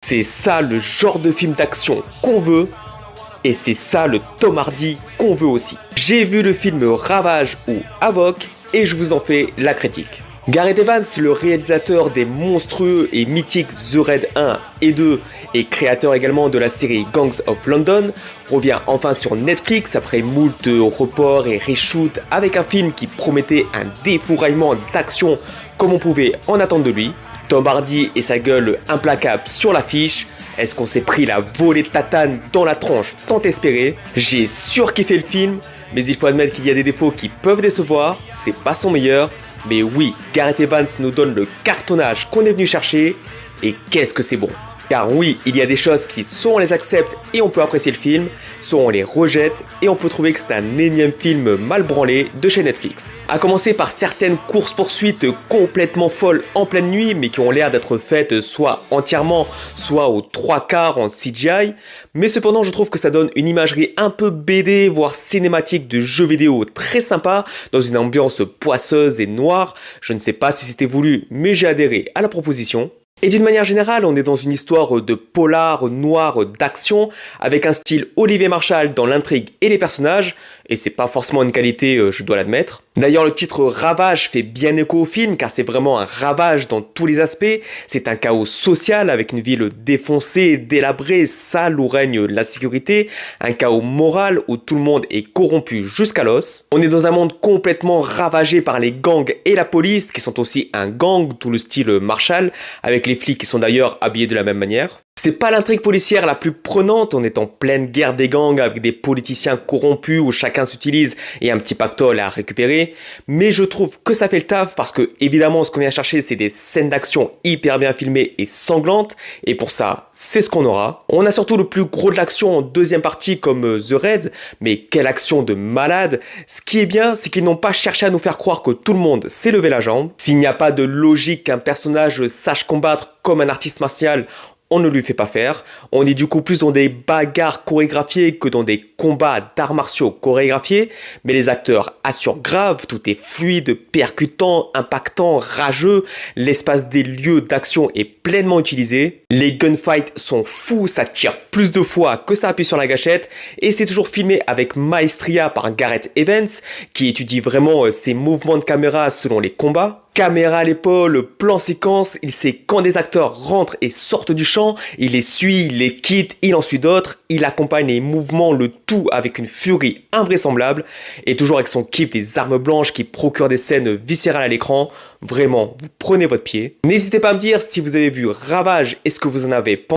C'est ça le genre de film d'action qu'on veut, et c'est ça le Tom Hardy qu'on veut aussi. J'ai vu le film Ravage ou Havoc, et je vous en fais la critique. Gareth Evans, le réalisateur des monstrueux et mythiques The Raid 1 et 2 et créateur également de la série Gangs of London, revient enfin sur Netflix après moult reports et reshoots avec un film qui promettait un défouraillement d'action comme on pouvait en attendre de lui. Tom Hardy et sa gueule implacable sur l'affiche. Est-ce qu'on s'est pris la volée de tatane dans la tronche tant espérée? J'ai surkiffé le film, mais il faut admettre qu'il y a des défauts qui peuvent décevoir, c'est pas son meilleur. Mais oui, Gareth Evans nous donne le cartonnage qu'on est venu chercher, et qu'est-ce que c'est bon. Car oui, il y a des choses qui soit on les accepte et on peut apprécier le film, soit on les rejette et on peut trouver que c'est un énième film mal branlé de chez Netflix. A commencer par certaines courses-poursuites complètement folles en pleine nuit, mais qui ont l'air d'être faites soit entièrement, soit aux 3/4 en CGI, mais cependant je trouve que ça donne une imagerie un peu BD, voire cinématique de jeux vidéo très sympa, dans une ambiance poisseuse et noire. Je ne sais pas si c'était voulu, mais j'ai adhéré à la proposition. Et d'une manière générale, on est dans une histoire de polar noir d'action, avec un style Olivier Marshall dans l'intrigue et les personnages, et c'est pas forcément une qualité, je dois l'admettre. D'ailleurs, le titre Ravage fait bien écho au film, car c'est vraiment un ravage dans tous les aspects. C'est un chaos social avec une ville défoncée, délabrée, sale où règne l'insécurité, un chaos moral où tout le monde est corrompu jusqu'à l'os. On est dans un monde complètement ravagé par les gangs et la police, qui sont aussi un gang, tout le style Marshall, avec les flics qui sont d'ailleurs habillés de la même manière. C'est pas l'intrigue policière la plus prenante, on est en pleine guerre des gangs avec des politiciens corrompus où chacun s'utilise et un petit pactole à récupérer, mais je trouve que ça fait le taf parce que évidemment ce qu'on vient chercher c'est des scènes d'action hyper bien filmées et sanglantes, et pour ça c'est ce qu'on aura. On a surtout le plus gros de l'action en deuxième partie comme The Raid, mais quelle action de malade. Ce qui est bien c'est qu'ils n'ont pas cherché à nous faire croire que tout le monde s'est levé la jambe. S'il n'y a pas de logique qu'un personnage sache combattre comme un artiste martial, on ne lui fait pas faire. On est du coup plus dans des bagarres chorégraphiées que dans des combats d'arts martiaux chorégraphiés, mais les acteurs assurent grave, tout est fluide, percutant, impactant, rageux, l'espace des lieux d'action est pleinement utilisé, les gunfights sont fous, ça tire plus de fois que ça appuie sur la gâchette, et c'est toujours filmé avec maestria par Gareth Evans, qui étudie vraiment ses mouvements de caméra selon les combats. Caméra à l'épaule, plan séquence, il sait quand des acteurs rentrent et sortent du champ, il les suit, il les quitte, il en suit d'autres, il accompagne les mouvements, le tout avec une furie invraisemblable, et toujours avec son kiff des armes blanches qui procurent des scènes viscérales à l'écran. Vraiment, vous prenez votre pied. N'hésitez pas à me dire si vous avez vu Ravage et ce que vous en avez pensé.